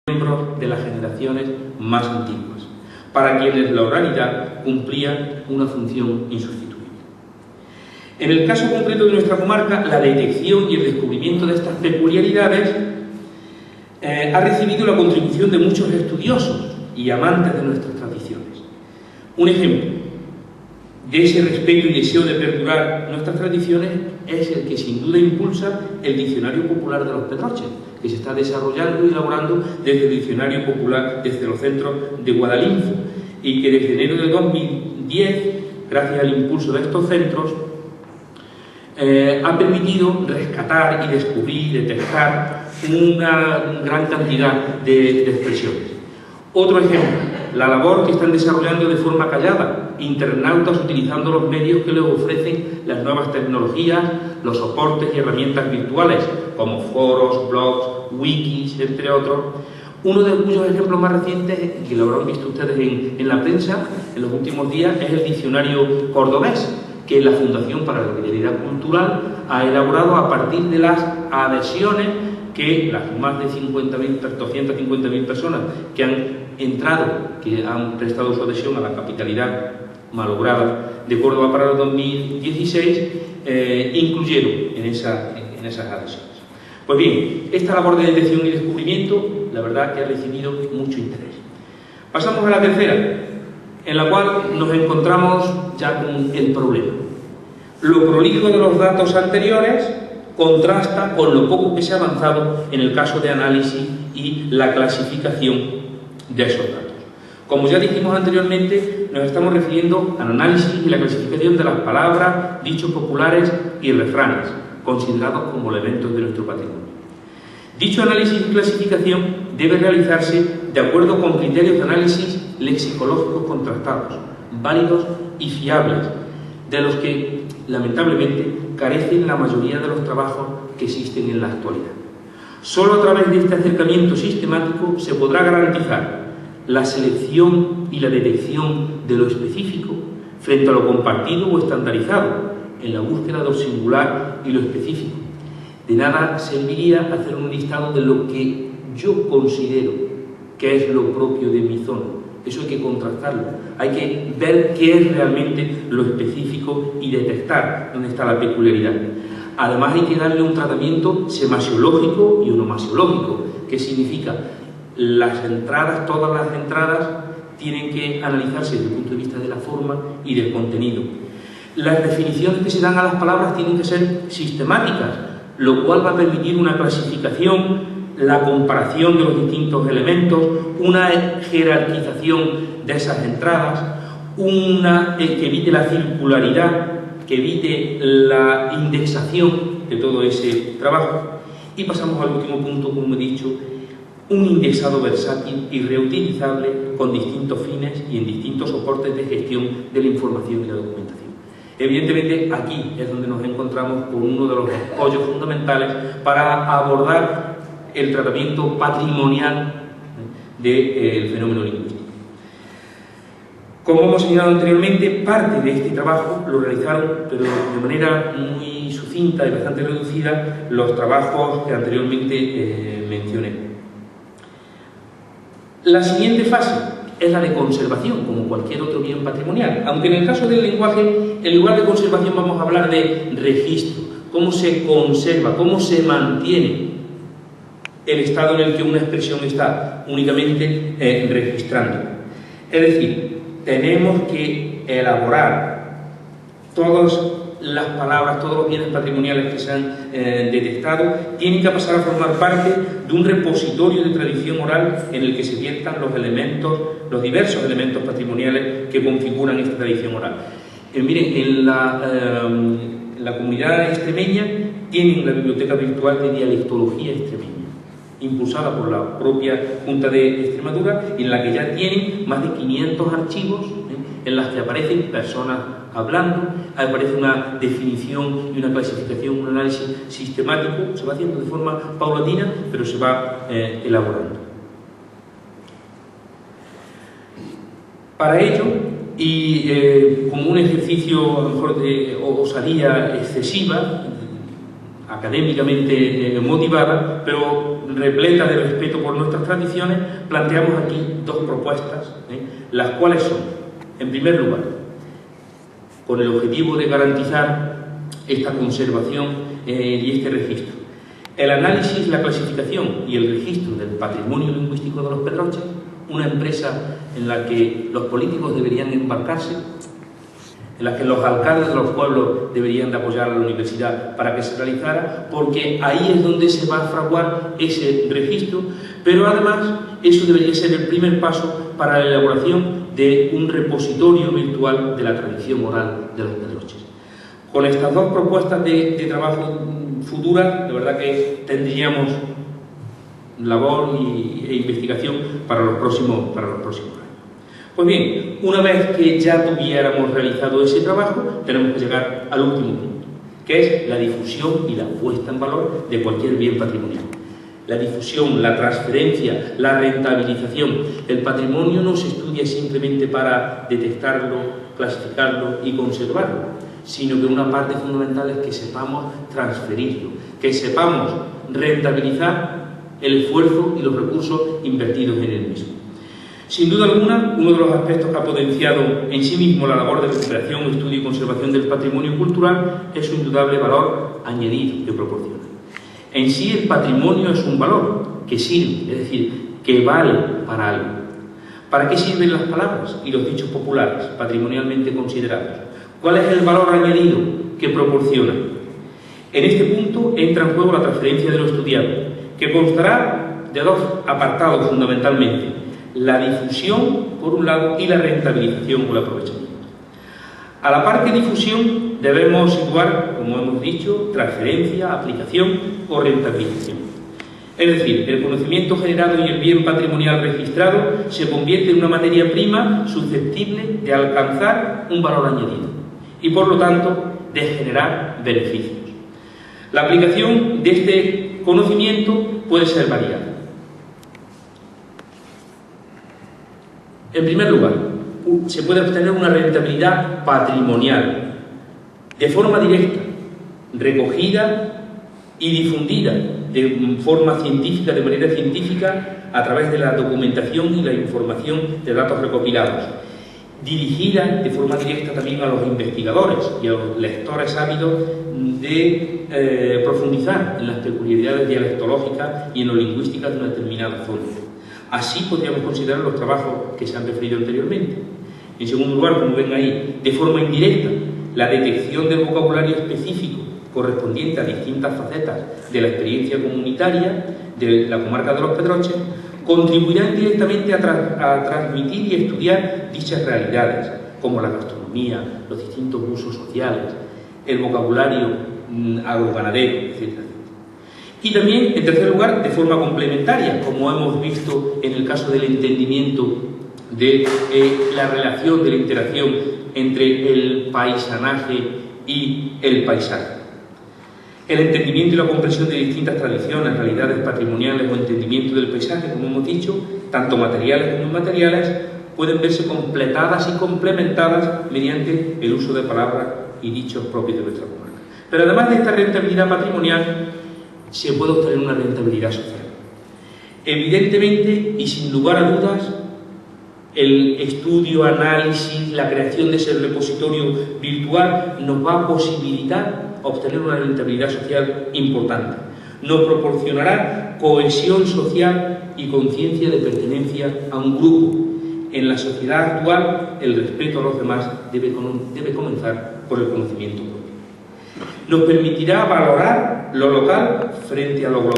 miembros de las generaciones más antiguas, para quienes la oralidad cumplía una función insustituible. En el caso concreto de nuestra comarca, la detección y el descubrimiento de estas peculiaridades ha recibido la contribución de muchos estudiosos y amantes de nuestras tradiciones. Un ejemplo de ese respeto y deseo de perdurar nuestras tradiciones es el que sin duda impulsa el Diccionario Popular de los Pedroches, que se está desarrollando y elaborando desde el Diccionario Popular, desde los centros de Guadalinfo, y que desde enero de 2010, gracias al impulso de estos centros, ha permitido rescatar y descubrir y detectar una gran cantidad de expresiones. Otro ejemplo, la labor que están desarrollando de forma callada internautas utilizando los medios que les ofrecen las nuevas tecnologías, los soportes y herramientas virtuales como foros, blogs, wikis, entre otros. Uno de cuyos ejemplos más recientes, que lo habrán visto ustedes en la prensa en los últimos días, es el Diccionario Cordobés, que la Fundación para la Realidad Cultural ha elaborado a partir de las adhesiones que las más de 250.000 personas que han entrado, que han prestado su adhesión a la capitalidad malograda de Córdoba para el 2016, incluyeron en esas adhesiones. Pues bien, esta labor de detección y descubrimiento, la verdad que ha recibido mucho interés. Pasamos a la tercera, en la cual nos encontramos ya con el problema. Lo prolijo de los datos anteriores contrasta con lo poco que se ha avanzado en el caso de análisis y la clasificación de esos datos. Como ya dijimos anteriormente, nos estamos refiriendo al análisis y la clasificación de las palabras, dichos populares y refranes, considerados como elementos de nuestro patrimonio. Dicho análisis y clasificación debe realizarse de acuerdo con criterios de análisis lexicológicos contrastados, válidos y fiables, de los que, lamentablemente, carecen la mayoría de los trabajos que existen en la actualidad. Solo a través de este acercamiento sistemático se podrá garantizar la selección y la detección de lo específico frente a lo compartido o estandarizado en la búsqueda de lo singular y lo específico. De nada serviría hacer un listado de lo que yo considero que es lo propio de mi zona. Eso hay que contrastarlo, hay que ver qué es realmente lo específico y detectar dónde está la peculiaridad. Además hay que darle un tratamiento semasiológico y onomasiológico. ¿Qué significa? Las entradas, todas las entradas, tienen que analizarse desde el punto de vista de la forma y del contenido. Las definiciones que se dan a las palabras tienen que ser sistemáticas, lo cual va a permitir una clasificación, la comparación de los distintos elementos, una jerarquización de esas entradas, que evite la circularidad, que evite la indexación de todo ese trabajo. Y pasamos al último punto, como he dicho, un indexado versátil y reutilizable con distintos fines y en distintos soportes de gestión de la información y la documentación. Evidentemente, aquí es donde nos encontramos con uno de los apoyos fundamentales para abordar el tratamiento patrimonial del fenómeno lingüístico. Como hemos señalado anteriormente, parte de este trabajo lo realizaron, pero de manera muy sucinta y bastante reducida, los trabajos que anteriormente mencioné. La siguiente fase es la de conservación, como cualquier otro bien patrimonial, aunque en el caso del lenguaje, en lugar de conservación vamos a hablar de registro, cómo se conserva, cómo se mantiene el estado en el que una expresión está únicamente registrando. Es decir, tenemos que elaborar todas las palabras, todos los bienes patrimoniales que se han detectado, tienen que pasar a formar parte de un repositorio de tradición oral en el que se viertan los elementos, los diversos elementos patrimoniales que configuran esta tradición oral. Miren, en la comunidad extremeña tienen la biblioteca virtual de dialectología extremeña, impulsada por la propia Junta de Extremadura, en la que ya tienen más de 500 archivos en las que aparecen personas hablando, aparece una definición y una clasificación, un análisis sistemático, se va haciendo de forma paulatina, pero se va elaborando. Para ello, y como un ejercicio a lo mejor de osadía excesiva, académicamente motivada, pero repleta de respeto por nuestras tradiciones, planteamos aquí dos propuestas, las cuales son, en primer lugar, con el objetivo de garantizar esta conservación y este registro, el análisis, la clasificación y el registro del patrimonio lingüístico de los Pedroches, una empresa en la que los políticos deberían embarcarse, en la que los alcaldes de los pueblos deberían de apoyar a la universidad para que se realizara, porque ahí es donde se va a fraguar ese registro, pero además eso debería ser el primer paso para la elaboración de un repositorio virtual de la tradición oral de los Pedroches. Con estas dos propuestas de trabajo futuras, de verdad que tendríamos labor e investigación para los próximos años. Pues bien, una vez que ya tuviéramos realizado ese trabajo, tenemos que llegar al último punto, que es la difusión y la puesta en valor de cualquier bien patrimonial. La difusión, la transferencia, la rentabilización. El patrimonio no se estudia simplemente para detectarlo, clasificarlo y conservarlo, sino que una parte fundamental es que sepamos transferirlo, que sepamos rentabilizar el esfuerzo y los recursos invertidos en él mismo. Sin duda alguna, uno de los aspectos que ha potenciado en sí mismo la labor de recuperación, estudio y conservación del patrimonio cultural es su indudable valor añadido que proporciona. En sí, el patrimonio es un valor que sirve, es decir, que vale para algo. ¿Para qué sirven las palabras y los dichos populares, patrimonialmente considerados? ¿Cuál es el valor añadido que proporcionan? En este punto entra en juego la transferencia de lo estudiado, que constará de dos apartados fundamentalmente: la difusión, por un lado, y la rentabilización o el aprovechamiento. A la par que difusión, debemos situar, como hemos dicho, transferencia, aplicación o rentabilización. Es decir, el conocimiento generado y el bien patrimonial registrado se convierte en una materia prima susceptible de alcanzar un valor añadido y, por lo tanto, de generar beneficios. La aplicación de este conocimiento puede ser variada. En primer lugar, se puede obtener una rentabilidad patrimonial de forma directa, recogida y difundida de forma científica, de manera científica, a través de la documentación y la información de datos recopilados, dirigida de forma directa también a los investigadores y a los lectores ávidos de profundizar en las peculiaridades dialectológicas y en lo lingüísticas de una determinada zona. Así podríamos considerar los trabajos que se han referido anteriormente. En segundo lugar, como ven ahí, de forma indirecta, la detección del vocabulario específico correspondiente a distintas facetas de la experiencia comunitaria de la comarca de los Pedroches contribuirán directamente a transmitir y estudiar dichas realidades, como la gastronomía, los distintos usos sociales, el vocabulario agroganadero, etc. Y también, en tercer lugar, de forma complementaria, como hemos visto en el caso del entendimiento de la relación, de la interacción entre el paisanaje y el paisaje. El entendimiento y la comprensión de distintas tradiciones, realidades patrimoniales o entendimiento del paisaje, como hemos dicho, tanto materiales como inmateriales, pueden verse completadas y complementadas mediante el uso de palabras y dichos propios de nuestra comarca. Pero además de esta rentabilidad patrimonial, se puede obtener una rentabilidad social. Evidentemente, y sin lugar a dudas, el estudio, análisis, la creación de ese repositorio virtual nos va a posibilitar obtener una rentabilidad social importante. Nos proporcionará cohesión social y conciencia de pertenencia a un grupo. En la sociedad actual, el respeto a los demás debe comenzar por el conocimiento propio. Nos permitirá valorar lo local frente a lo global.